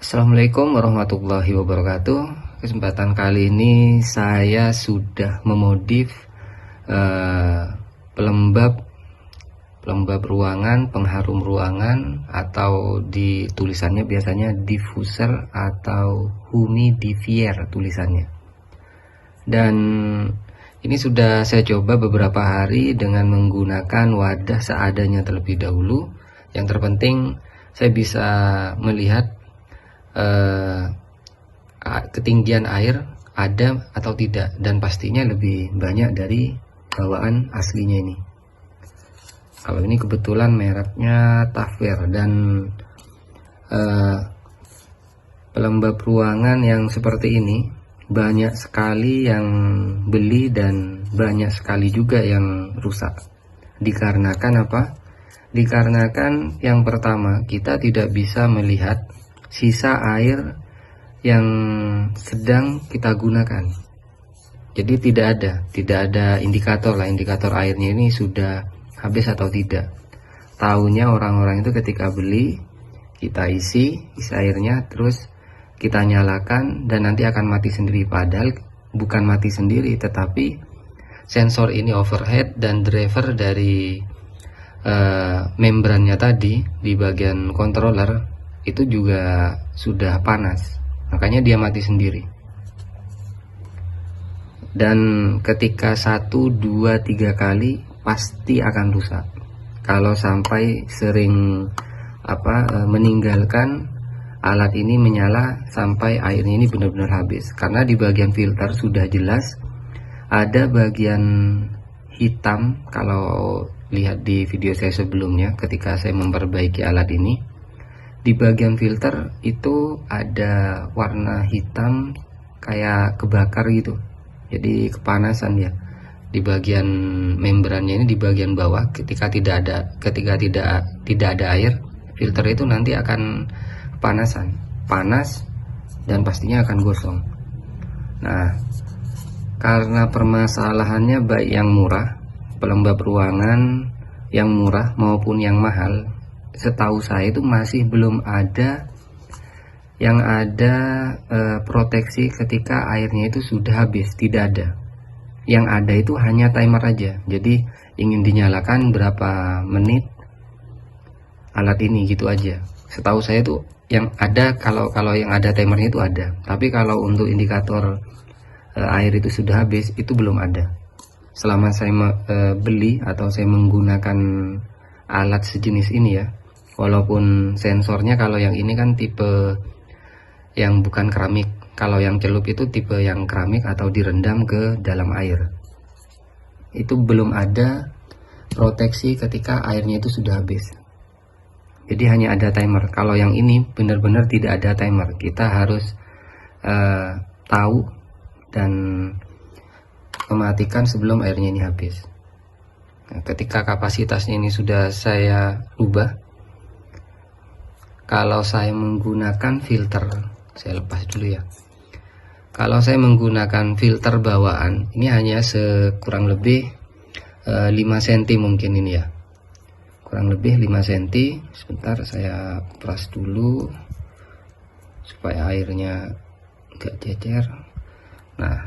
Assalamualaikum warahmatullahi wabarakatuh. Kesempatan kali ini saya sudah memodif pelembab ruangan, pengharum ruangan, atau di tulisannya biasanya diffuser atau humidifier tulisannya. Dan ini sudah saya coba beberapa hari dengan menggunakan wadah seadanya terlebih dahulu. Yang terpenting saya bisa melihat ketinggian air ada atau tidak, dan pastinya lebih banyak dari bawaan aslinya ini. Kalau ini kebetulan mereknya Tafware, dan pelembab ruangan yang seperti ini banyak sekali yang beli dan banyak sekali juga yang rusak. Dikarenakan apa? Dikarenakan yang pertama, kita tidak bisa melihat sisa air yang sedang kita gunakan. Jadi tidak ada indikator airnya ini sudah habis atau tidak. Taunya orang-orang itu ketika beli, kita isi airnya, terus kita nyalakan dan nanti akan mati sendiri. Padahal bukan mati sendiri, tetapi sensor ini overhead dan driver dari membrannya tadi di bagian controller itu juga sudah panas, makanya dia mati sendiri. Dan ketika 1, 2, 3 kali pasti akan rusak kalau sampai sering meninggalkan alat ini menyala sampai airnya ini benar-benar habis. Karena di bagian filter sudah jelas ada bagian hitam. Kalau lihat di video saya sebelumnya ketika saya memperbaiki alat ini, di bagian filter itu ada warna hitam kayak kebakar gitu, jadi kepanasan ya di bagian membrannya ini, di bagian bawah. Ketika tidak ada air, filter itu nanti akan kepanasan, panas, dan pastinya akan gosong. Nah, karena permasalahannya baik yang murah, pelembab ruangan yang murah maupun yang mahal, setahu saya itu masih belum ada yang ada proteksi ketika airnya itu sudah habis. Tidak ada. Yang ada itu hanya timer aja. Jadi ingin dinyalakan berapa menit alat ini, gitu aja. Setahu saya itu yang ada, kalau yang ada timernya itu ada. Tapi kalau untuk indikator air itu sudah habis, itu belum ada. Selama saya beli atau saya menggunakan alat sejenis ini ya, walaupun sensornya kalau yang ini kan tipe yang bukan keramik, kalau yang celup itu tipe yang keramik atau direndam ke dalam air. Itu belum ada proteksi ketika airnya itu sudah habis. Jadi hanya ada timer. Kalau yang ini benar-benar tidak ada timer. Kita harus tahu dan mematikan sebelum airnya ini habis. Nah, ketika kapasitasnya ini sudah saya ubah, kalau saya menggunakan filter, saya lepas dulu ya. Kalau saya menggunakan filter bawaan, ini hanya kurang lebih 5 cm mungkin ini ya. Kurang lebih 5 cm. Sebentar saya peras dulu supaya airnya enggak cecer. Nah,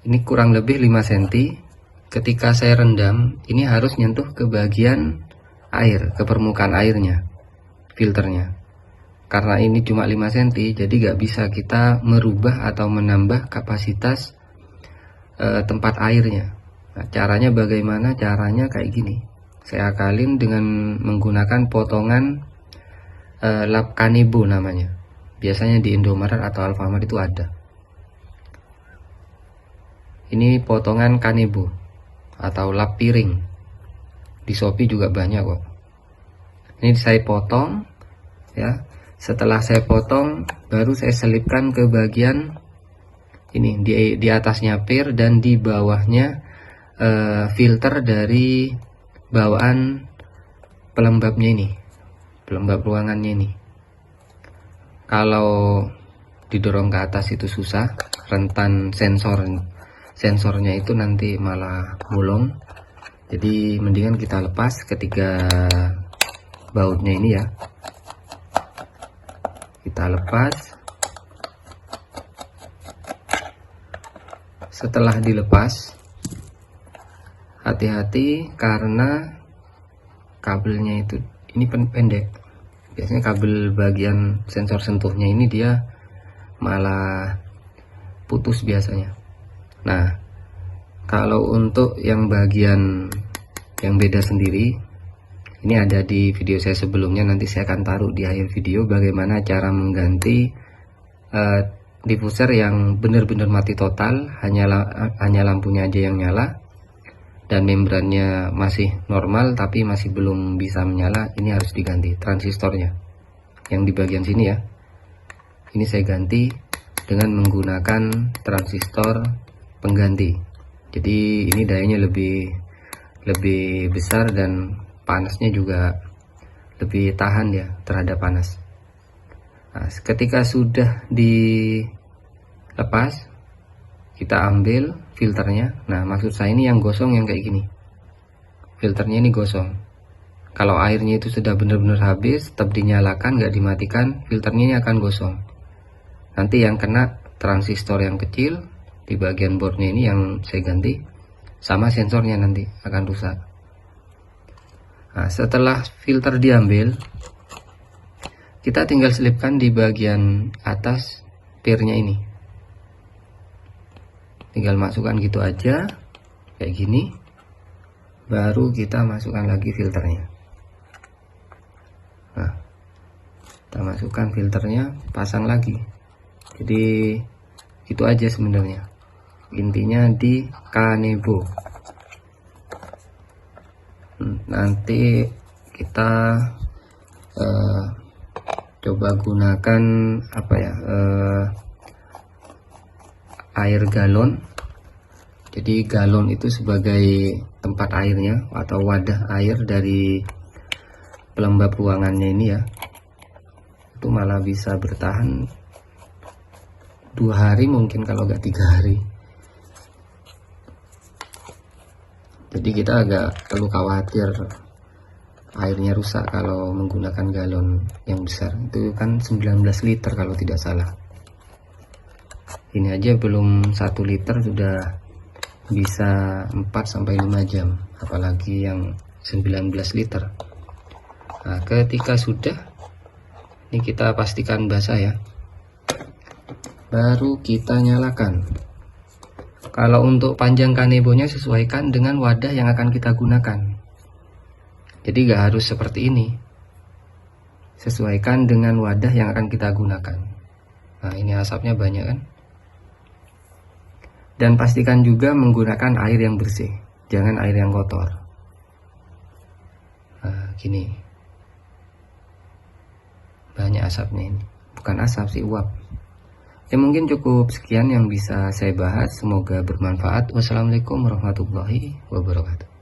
ini kurang lebih 5 cm. Ketika saya rendam, ini harus nyentuh ke bagian air, ke permukaan airnya, filternya. Karena ini cuma 5 cm, jadi gak bisa kita merubah atau menambah kapasitas tempat airnya. Nah, caranya bagaimana? Caranya kayak gini. Saya akalin dengan menggunakan potongan lap Kanebo namanya. Biasanya di Indomaret atau Alfamart itu ada. Ini potongan Kanebo atau lap piring. Di Shopee juga banyak kok. Ini saya potong ya. Setelah saya potong, baru saya selipkan ke bagian ini, di atasnya pir dan di bawahnya filter dari bawaan pelembabnya ini, pelembab ruangannya ini. Kalau didorong ke atas itu susah, rentan sensornya itu nanti malah bolong. Jadi mendingan kita lepas ketiga bautnya ini ya. kita lepas. Setelah dilepas, hati-hati karena kabelnya itu ini pendek. Biasanya kabel bagian sensor sentuhnya ini dia malah putus biasanya. Nah, kalau untuk yang bagian yang beda sendiri, ini ada di video saya sebelumnya, nanti saya akan taruh di akhir video bagaimana cara mengganti diffuser yang benar-benar mati total, hanya lampunya aja yang nyala dan membrannya masih normal tapi masih belum bisa menyala. Ini harus diganti transistornya yang di bagian sini ya. Ini saya ganti dengan menggunakan transistor pengganti. Jadi ini dayanya lebih besar dan panasnya juga lebih tahan ya terhadap panas. Nah, ketika sudah dilepas, kita ambil filternya. Nah, maksud saya ini yang gosong, yang kayak gini. Filternya ini gosong. Kalau airnya itu sudah benar-benar habis, tetap dinyalakan, nggak dimatikan, filternya ini akan gosong. Nanti yang kena transistor yang kecil di bagian boardnya ini yang saya ganti, sama sensornya nanti akan rusak. Nah, setelah filter diambil, kita tinggal selipkan di bagian atas pirnya ini. Tinggal masukkan gitu aja, kayak gini. Baru kita masukkan lagi filternya. Nah, kita masukkan filternya, pasang lagi. Jadi itu aja sebenarnya. Intinya di kanebo. Nanti kita coba gunakan apa ya, air galon. Jadi galon itu sebagai tempat airnya atau wadah air dari pelembab ruangannya ini ya, itu malah bisa bertahan 2 hari mungkin kalau nggak 3 hari. Jadi kita agak perlu khawatir airnya rusak kalau menggunakan galon yang besar. Itu kan 19 liter kalau tidak salah. Ini aja belum 1 liter sudah bisa 4-5 jam, apalagi yang 19 liter. Nah, ketika sudah, ini kita pastikan basah ya, baru kita nyalakan. Kalau untuk panjang kanebonya sesuaikan dengan wadah yang akan kita gunakan. Jadi gak harus seperti ini. Sesuaikan dengan wadah yang akan kita gunakan. Nah, ini asapnya banyak kan. Dan pastikan juga menggunakan air yang bersih, jangan air yang kotor. Nah, gini. Banyak asapnya ini. Bukan asap sih, uap. Ya mungkin cukup sekian yang bisa saya bahas. Semoga bermanfaat. Wassalamualaikum warahmatullahi wabarakatuh.